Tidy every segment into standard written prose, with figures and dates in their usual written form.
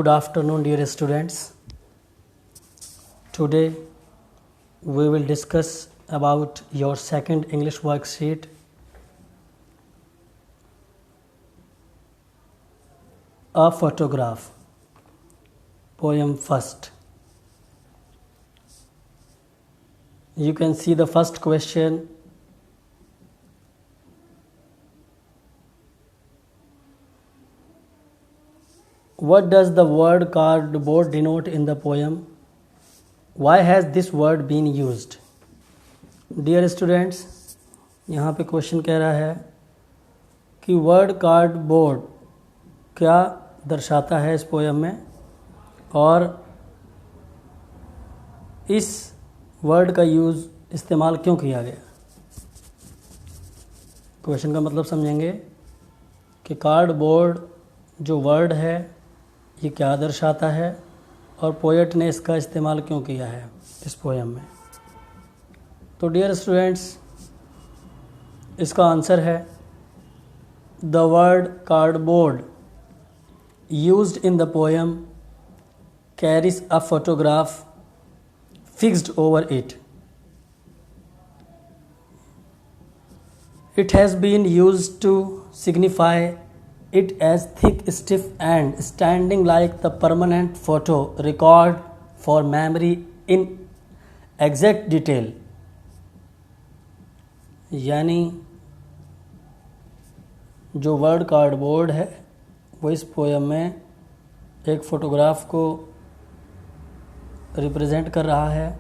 Good afternoon, dear students. Today we will discuss about your second English worksheet. A photograph. Poem first. You can see the first question. What does the word cardboard denote in the poem? Why has this word been used? Dear students, यहाँ पे question कह रहा है कि word cardboard क्या दर्शाता है इस पोयम में और इस वर्ड का यूज़ इस्तेमाल क्यों किया गया। क्वेश्चन का मतलब समझेंगे कि कार्डबोर्ड जो वर्ड है ये क्या दर्शाता है और पोएट ने इसका इस्तेमाल क्यों किया है इस पोयम में। तो डियर स्टूडेंट्स, इसका आंसर है the word cardboard used in the poem carries a photograph fixed over it. It has been used to signify it as thick, stiff and standing like the permanent photo record for memory in exact detail. यानी जो word cardboard है वो इस poem में एक photograph को represent कर रहा है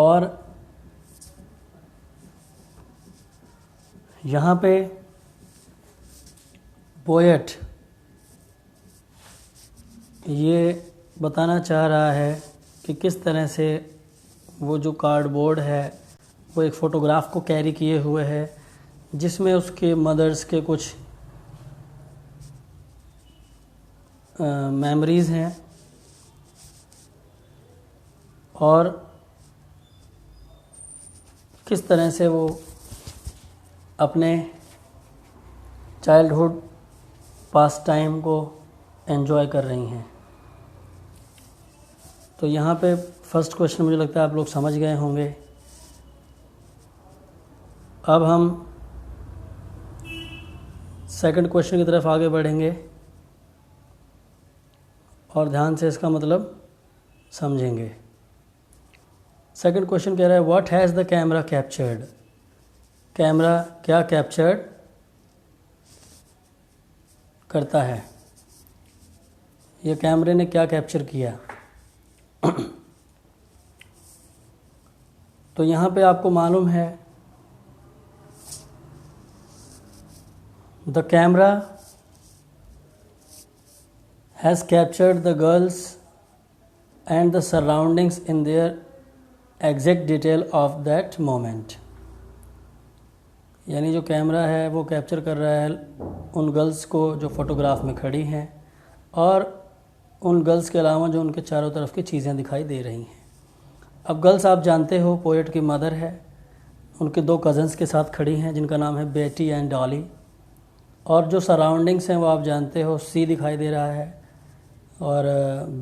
और यहाँ पे पोएट ये बताना चाह रहा है कि किस तरह से वो जो कार्डबोर्ड है वो एक फ़ोटोग्राफ को कैरी किए हुए है जिसमें उसके मदर्स के कुछ मेमोरीज़ हैं और किस तरह से वो अपने चाइल्डहुड पास टाइम को एंजॉय कर रही हैं। तो यहाँ पे फर्स्ट क्वेश्चन मुझे लगता है आप लोग समझ गए होंगे। अब हम सेकंड क्वेश्चन की तरफ आगे बढ़ेंगे और ध्यान से इसका मतलब समझेंगे। सेकंड क्वेश्चन कह रहा है what has the camera captured. Camera क्या कैप्चर्ड करता है, ये कैमरे ने क्या कैप्चर किया। तो यहाँ पे आपको मालूम है the camera has captured the girls and the surroundings in their exact detail of that moment. यानी जो कैमरा है वो कैप्चर कर रहा है उन गर्ल्स को जो फ़ोटोग्राफ में खड़ी हैं और उन गर्ल्स के अलावा जो उनके चारों तरफ की चीज़ें दिखाई दे रही हैं. अब गर्ल्स आप जानते हो पोएट की मदर है, उनके दो कज़न्स के साथ खड़ी हैं जिनका नाम है बेटी एंड डॉली. और जो सराउंडिंग्स हैं वो आप जानते हो सी दिखाई दे रहा है और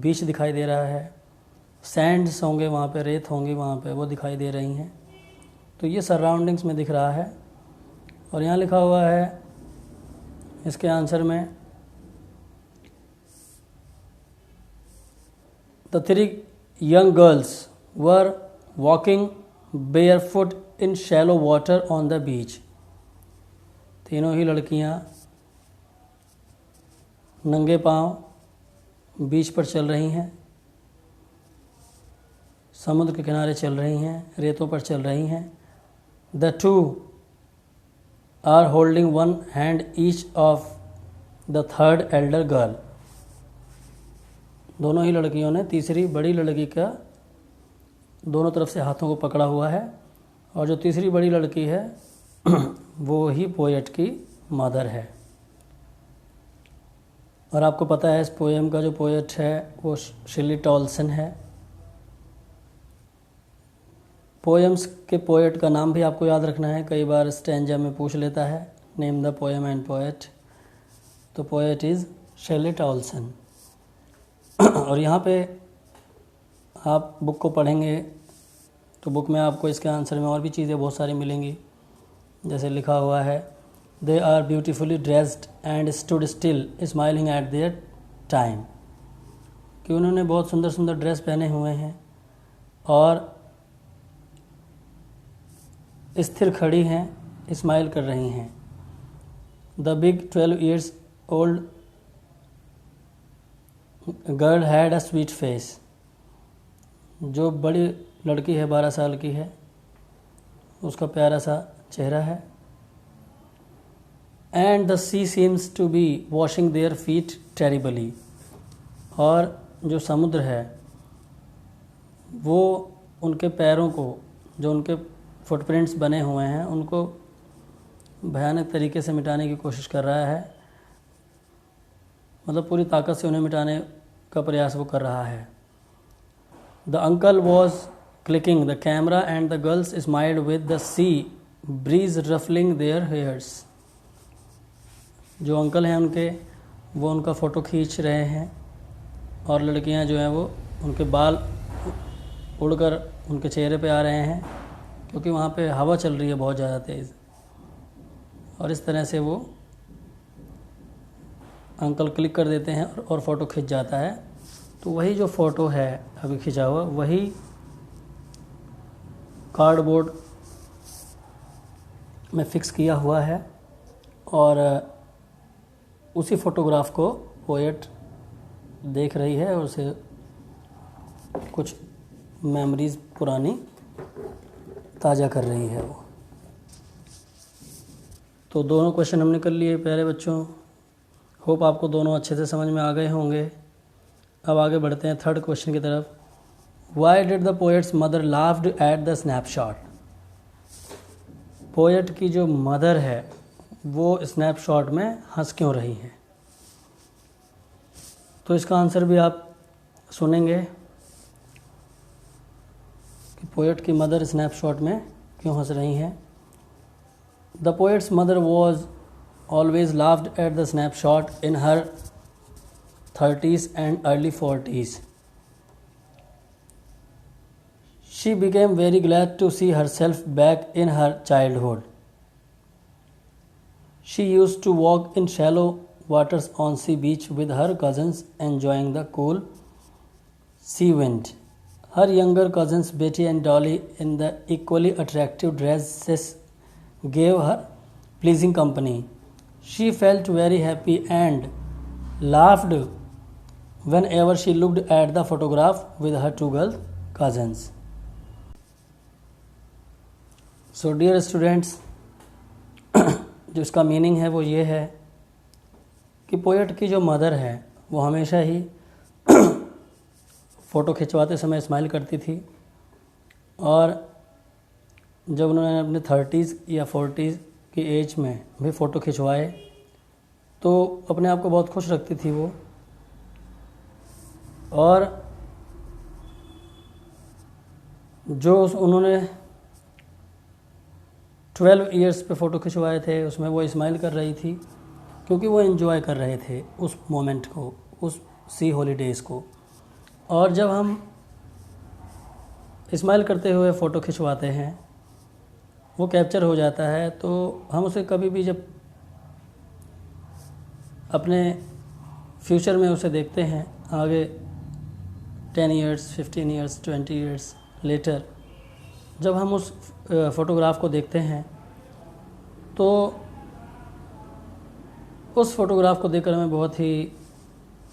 बीच दिखाई दे रहा है, सैंड्स होंगे वहाँ पे, रेत होंगी वहाँ पे, वो दिखाई दे रही हैं. तो ये सराउंडिंग्स में दिख रहा है और यहाँ लिखा हुआ है इसके आंसर में the three young girls were walking barefoot in shallow water on the beach. तीनों ही लड़कियाँ नंगे पांव बीच पर चल रही हैं, समुद्र के किनारे चल रही हैं, रेतों पर चल रही हैं. The two are holding one hand each of the third elder girl. दोनों ही लड़कियों ने तीसरी बड़ी लड़की का दोनों तरफ से हाथों को पकड़ा हुआ है और जो तीसरी बड़ी लड़की है वो ही पोएट की मदर है. और आपको पता है इस पोएम का जो पोएट है वो शिली टॉल्सन है. पोएम्स के पोएट का नाम भी आपको याद रखना है, कई बार स्टैंजा में पूछ लेता है name the poem and poet. तो पोएट इज़ शेली टॉल्सन. और यहाँ पे आप बुक को पढ़ेंगे तो बुक में आपको इसके आंसर में और भी चीज़ें बहुत सारी मिलेंगी। जैसे लिखा हुआ है, they are beautifully dressed and stood still smiling at their time, कि उन्होंने बहुत सुंदर सुंदर ड्रेस पहने हुए हैं और स्थिर खड़ी हैं, स्माइल कर रही हैं। The big 12 years old girl had a sweet face, जो बड़ी लड़की है 12 साल की है, उसका प्यारा सा चेहरा है। And the sea seems to be washing their feet terribly, और जो समुद्र है वो उनके पैरों को, जो उनके फुटप्रिंट्स बने हुए हैं, उनको भयानक तरीके से मिटाने की कोशिश कर रहा है। मतलब पूरी ताकत से उन्हें मिटाने का प्रयास वो कर रहा है। The uncle was clicking the camera and the girls smiled with the sea breeze ruffling their hairs, जो अंकल हैं उनके, वो उनका फ़ोटो खींच रहे हैं और लड़कियां जो हैं वो उनके बाल उड़कर उनके चेहरे पे आ रहे हैं, क्योंकि वहाँ पे हवा चल रही है बहुत ज़्यादा तेज़। और इस तरह से वो अंकल क्लिक कर देते हैं और फ़ोटो खिंच जाता है। तो वही जो फ़ोटो है अभी खिंचा हुआ, वही कार्डबोर्ड में फिक्स किया हुआ है और उसी फ़ोटोग्राफ को पोएट देख रही है और उसे कुछ मेमोरीज़ पुरानी ताज़ा कर रही है वो। तो दोनों क्वेश्चन हमने कर लिए प्यारे बच्चों। होप आपको दोनों अच्छे से समझ में आ गए होंगे। अब आगे बढ़ते हैं थर्ड क्वेश्चन की तरफ। Why did the poets mother laughed at the snapshot, poet की जो मदर है वो स्नैपशॉट में हंस क्यों रही है। तो इसका आंसर भी आप सुनेंगे कि पोएट की मदर स्नैपशॉट में क्यों हंस रही हैं। The poets mother was always laughed at the snapshot in her 30s and early 40s. She became very glad to see herself back in her childhood. She used to walk in shallow waters on sea beach with her cousins, enjoying the cool sea wind. Her younger cousins Betty and Dolly, in the equally attractive dresses, gave her pleasing company. She felt very happy and laughed whenever she looked at the photograph with her two girl cousins. So dear students, जो इसका meaning है वो ये है कि poet की जो mother है वो हमेशा ही फ़ोटो खिंचवाते समय स्माइल करती थी, और जब उन्होंने अपने 30s या 40s की एज में भी फ़ोटो खिंचवाए तो अपने आप को बहुत खुश रखती थी वो। और जो उन्होंने 12 इयर्स पे फ़ोटो खिंचवाए थे उसमें वो स्माइल कर रही थी, क्योंकि वो एंजॉय कर रहे थे उस मोमेंट को, उस सी हॉलीडेज़ को। और जब हम स्माइल करते हुए फ़ोटो खिंचवाते हैं, वो कैप्चर हो जाता है, तो हम उसे कभी भी जब अपने फ्यूचर में उसे देखते हैं आगे 10 इयर्स, 15 इयर्स, 20 इयर्स लेटर, जब हम उस फ़ोटोग्राफ को देखते हैं तो उस फ़ोटोग्राफ को देखकर हमें बहुत ही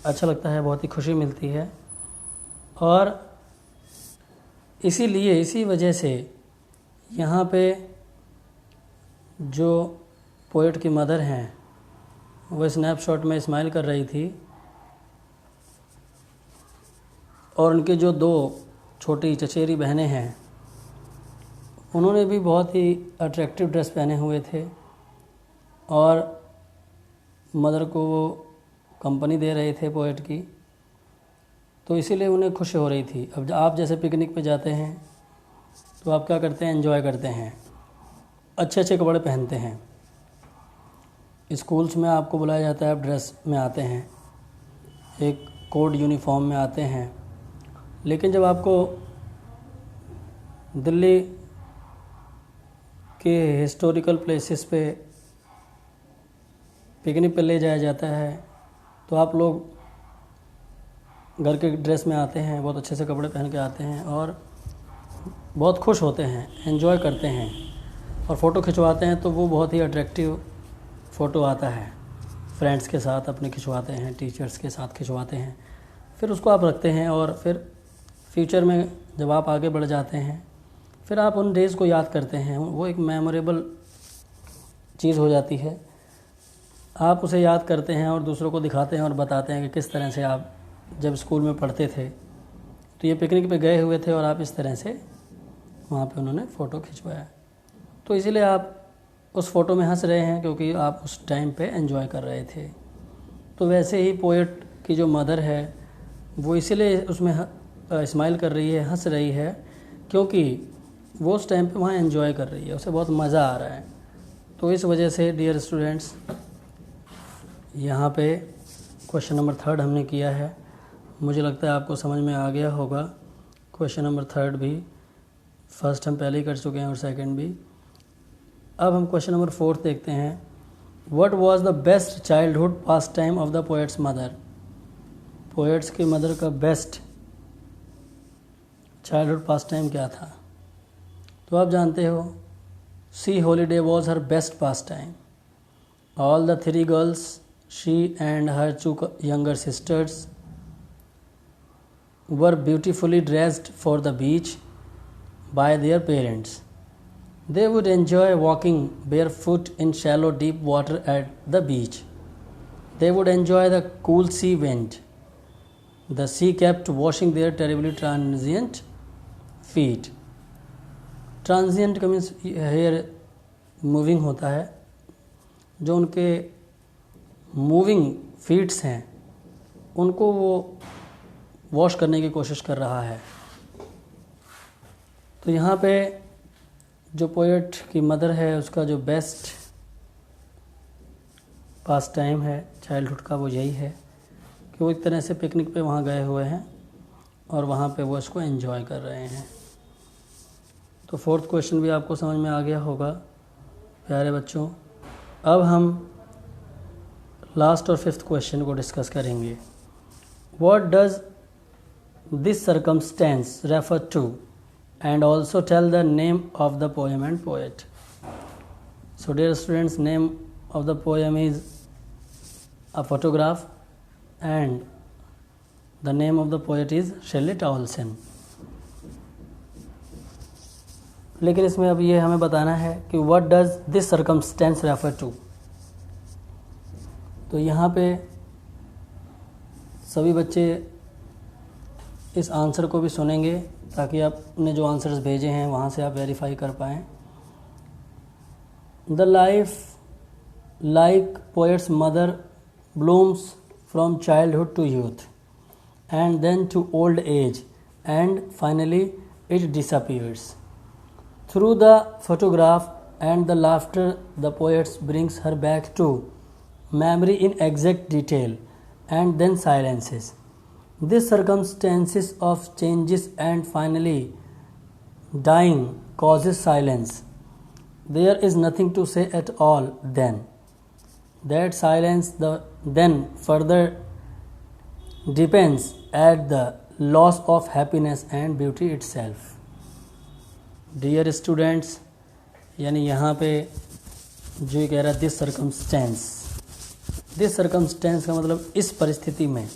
अच्छा लगता है, बहुत ही खुशी मिलती है। और इसीलिए, इसी वजह से यहाँ पे जो पोएट की मदर हैं वो स्नैपशॉट में स्माइल कर रही थी, और उनके जो दो छोटी चचेरी बहनें हैं उन्होंने भी बहुत ही अट्रैक्टिव ड्रेस पहने हुए थे और मदर को वो कंपनी दे रहे थे पोएट की, तो इसीलिए उन्हें खुश हो रही थी। अब आप जैसे पिकनिक पे जाते हैं तो आप क्या करते हैं, एंजॉय करते हैं, अच्छे अच्छे कपड़े पहनते हैं। स्कूल्स में आपको बुलाया जाता है, आप ड्रेस में आते हैं, एक कोड यूनिफॉर्म में आते हैं, लेकिन जब आपको दिल्ली के हिस्टोरिकल प्लेसेस पे पिकनिक पे ले जाया जाता है तो आप लोग घर के ड्रेस में आते हैं, बहुत अच्छे से कपड़े पहन के आते हैं और बहुत खुश होते हैं, एंजॉय करते हैं और फ़ोटो खिंचवाते हैं। तो वो बहुत ही अट्रैक्टिव फ़ोटो आता है। फ्रेंड्स के साथ अपने खिंचवाते हैं, टीचर्स के साथ खिंचवाते हैं, फिर उसको आप रखते हैं और फिर फ्यूचर में जब आप आगे बढ़ जाते हैं फिर आप उन डेज़ को याद करते हैं। वो एक मेमोरेबल चीज़ हो जाती है। आप उसे याद करते हैं और दूसरों को दिखाते हैं और बताते हैं कि किस तरह से आप जब स्कूल में पढ़ते थे तो ये पिकनिक पे गए हुए थे और आप इस तरह से वहाँ पे उन्होंने फ़ोटो खिंचवाया। तो इसीलिए आप उस फ़ोटो में हंस रहे हैं क्योंकि आप उस टाइम पे एंजॉय कर रहे थे। तो वैसे ही पोएट की जो मदर है वो इसीलिए उसमें स्माइल कर रही है, हंस रही है, क्योंकि वो उस टाइम पे वहाँ एंजॉय कर रही है, उसे बहुत मज़ा आ रहा है। तो इस वजह से डियर स्टूडेंट्स, यहाँ पे क्वेश्चन नंबर 3 हमने किया है। मुझे लगता है आपको समझ में आ गया होगा। क्वेश्चन नंबर 3 भी, फर्स्ट हम पहले ही कर चुके हैं और सेकंड भी। अब हम क्वेश्चन नंबर 4 देखते हैं। What was the best childhood pass time of the poets mother? Poets की मदर का बेस्ट चाइल्डहुड पास टाइम क्या था? तो आप जानते हो, सी holiday was her best pass time. All the 3 girls, she and her 2 younger sisters, were beautifully dressed for the beach by their parents. They would enjoy walking barefoot in shallow deep water at the beach. They would enjoy the cool sea wind. The sea kept washing their terribly transient feet. Transient का means here moving होता है, जो उनके moving feats हैं उनको वो wash करने की कोशिश कर रहा है। तो यहाँ पे जो पोएट की मदर है उसका जो बेस्ट पास टाइम है चाइल्डहुड का वो यही है कि वो एक तरह से पिकनिक पे वहाँ गए हुए हैं और वहाँ पे वो इसको एंजॉय कर रहे हैं। तो 4th क्वेश्चन भी आपको समझ में आ गया होगा प्यारे बच्चों। अब हम लास्ट और 5th क्वेश्चन को डिस्कस करेंगे। What does this circumstance refer to and also tell the name of the poem and poet? So dear students, name of the poem is a photograph and the name of the poet is Shirley Toulson. लेकिन इसमें अब ये हमें बताना है कि what does this circumstance refer to. तो यहाँ पे सभी बच्चे इस आंसर को भी सुनेंगे ताकि आपने जो आंसर्स भेजे हैं वहाँ से आप वेरीफाई कर पाएँ। The life like poets mother blooms from childhood to youth and then to old age and finally it disappears. Through the photograph and the laughter the poets brings her back to memory in exact detail and then silences. This circumstances of changes and finally dying causes silence. There is nothing to say at all then. That silence then further depends at the loss of happiness and beauty itself. Dear students, यानी यहाँ पे जो ये कह रहा है this circumstance का मतलब इस परिस्थिति में।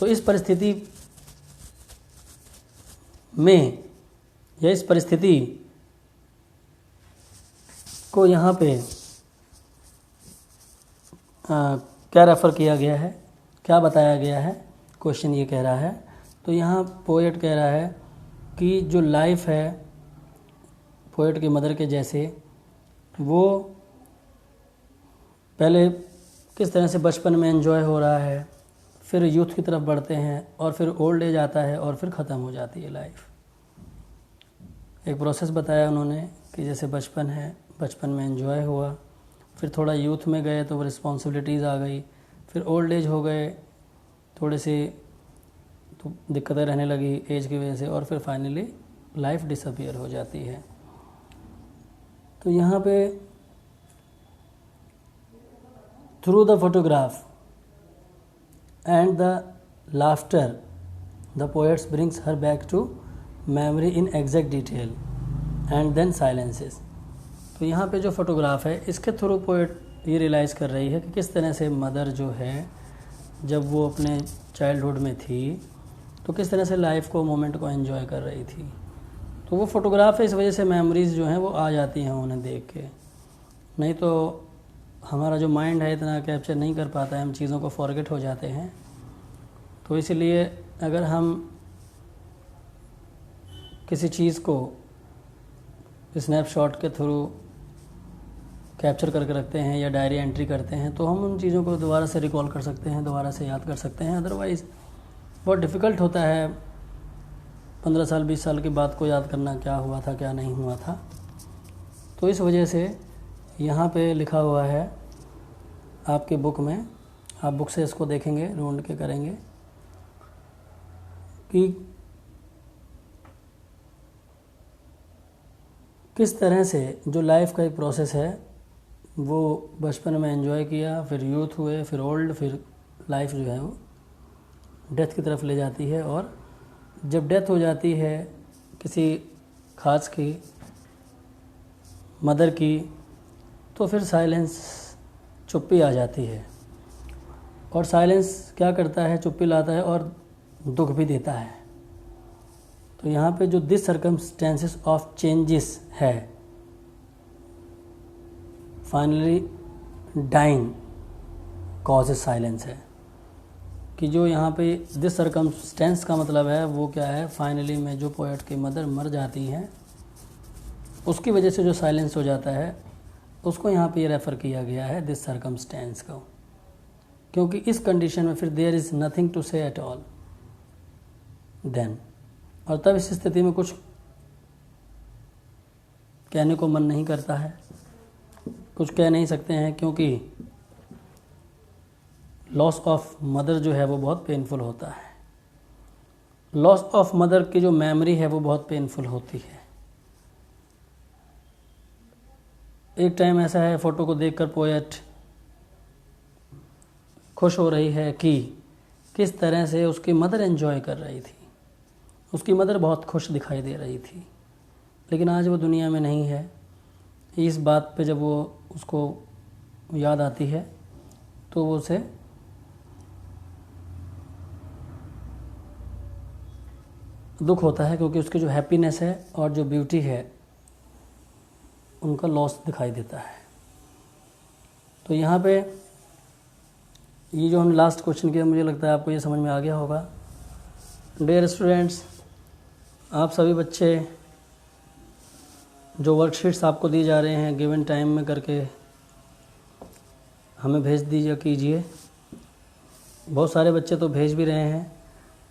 तो इस परिस्थिति में या इस परिस्थिति को यहाँ पे क्या रेफ़र किया गया है, क्या बताया गया है, क्वेश्चन ये कह रहा है। तो यहाँ पोएट कह रहा है कि जो लाइफ है पोएट की मदर के जैसे, वो पहले किस तरह से बचपन में एंजॉय हो रहा है, फिर यूथ की तरफ बढ़ते हैं और फिर ओल्ड एज आता है और फिर ख़त्म हो जाती है लाइफ। एक प्रोसेस बताया उन्होंने कि जैसे बचपन है, बचपन में एंजॉय हुआ, फिर थोड़ा यूथ में गए तो रिस्पॉन्सिबिलिटीज़ आ गई, फिर ओल्ड एज हो गए, थोड़े से तो दिक्कतें रहने लगी एज की वजह से, और फिर फाइनली लाइफ डिसअपियर हो जाती है। तो यहाँ पे through the photograph and the laughter the poets brings her back to memory in exact detail and then silences. तो यहाँ पे जो फोटोग्राफ है इसके थ्रू पोएट ये रियलाइज़ कर रही है कि किस तरह से मदर जो है जब वो अपने चाइल्डहुड में थी तो किस तरह से लाइफ को, मोमेंट को एंजॉय कर रही थी। तो वो फोटोग्राफ है, इस वजह से मेमोरीज़ जो हैं वो आ जाती हैं उन्हें देख के। नहीं तो हमारा जो माइंड है इतना कैप्चर नहीं कर पाता है, हम चीज़ों को फॉरगेट हो जाते हैं। तो इसलिए अगर हम किसी चीज़ को स्नैपशॉट के थ्रू कैप्चर करके रखते हैं या डायरी एंट्री करते हैं तो हम उन चीज़ों को दोबारा से रिकॉल कर सकते हैं, दोबारा से याद कर सकते हैं। अदरवाइज़ बहुत डिफ़िकल्ट होता है 15 साल 20 साल की बात को याद करना, क्या हुआ था क्या नहीं हुआ था। तो इस वजह से यहाँ पे लिखा हुआ है आपके बुक में, आप बुक से इसको देखेंगे, ढूंढ के करेंगे कि किस तरह से जो लाइफ का एक प्रोसेस है वो बचपन में एंजॉय किया, फिर यूथ हुए, फिर ओल्ड, फिर लाइफ जो है वो डेथ की तरफ ले जाती है। और जब डेथ हो जाती है किसी खास की, मदर की, तो फिर साइलेंस, चुप्पी आ जाती है। और साइलेंस क्या करता है, चुप्पी लाता है और दुख भी देता है। तो यहाँ पे जो दिस सर्कमस्टेंसेस ऑफ चेंजेस है, फाइनली डाइंग कॉजेज साइलेंस है, कि जो यहाँ पे दिस सर्कमस्टेंस का मतलब है वो क्या है, फाइनली में जो पोएट की मदर मर जाती हैं उसकी वजह से जो साइलेंस हो जाता है उसको यहाँ पे ये रेफ़र किया गया है दिस सर्कमस्टेंस को, क्योंकि इस कंडीशन में फिर देयर इज़ नथिंग टू से एट ऑल देन। और तब इस स्थिति में कुछ कहने को मन नहीं करता है, कुछ कह नहीं सकते हैं, क्योंकि लॉस ऑफ मदर जो है वो बहुत पेनफुल होता है। लॉस ऑफ मदर की जो मेमोरी है वो बहुत पेनफुल होती है। एक टाइम ऐसा है, फ़ोटो को देखकर पोएट खुश हो रही है कि किस तरह से उसकी मदर एंजॉय कर रही थी, उसकी मदर बहुत खुश दिखाई दे रही थी। लेकिन आज वो दुनिया में नहीं है। इस बात पे जब वो उसको याद आती है तो वो उसे दुख होता है, क्योंकि उसकी जो हैप्पीनेस है और जो ब्यूटी है उनका लॉस दिखाई देता है। तो यहाँ पे ये जो हमने लास्ट क्वेश्चन किया, मुझे लगता है आपको ये समझ में आ गया होगा। डियर स्टूडेंट्स, आप सभी बच्चे जो वर्कशीट्स आपको दी जा रहे हैं गिवन टाइम में करके हमें भेज दीजिए कीजिए। बहुत सारे बच्चे तो भेज भी रहे हैं,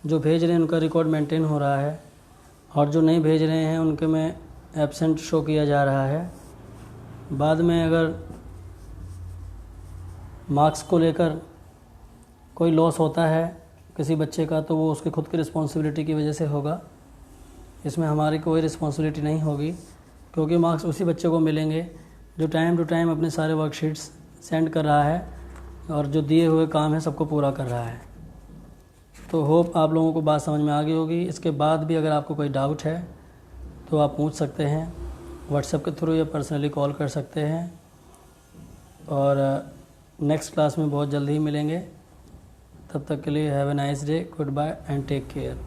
जो भेज रहे हैं उनका रिकॉर्ड मेंटेन हो रहा है, और जो नहीं भेज रहे हैं उनके में एब्सेंट शो किया जा रहा है। बाद में अगर मार्क्स को लेकर कोई लॉस होता है किसी बच्चे का तो वो उसकी खुद की रिस्पॉन्सिबिलिटी की वजह से होगा, इसमें हमारी कोई रिस्पॉन्सिबिलिटी नहीं होगी, क्योंकि मार्क्स उसी बच्चे को मिलेंगे जो टाइम टू टाइम अपने सारे वर्कशीट्स सेंड कर रहा है और जो दिए हुए काम है सबको पूरा कर रहा है। तो होप आप लोगों को बात समझ में आ गई होगी। इसके बाद भी अगर आपको कोई डाउट है तो आप पूछ सकते हैं, व्हाट्सएप के थ्रू या पर्सनली कॉल कर सकते हैं। और नेक्स्ट क्लास में बहुत जल्दी ही मिलेंगे। तब तक के लिए have a nice day, goodbye and take care.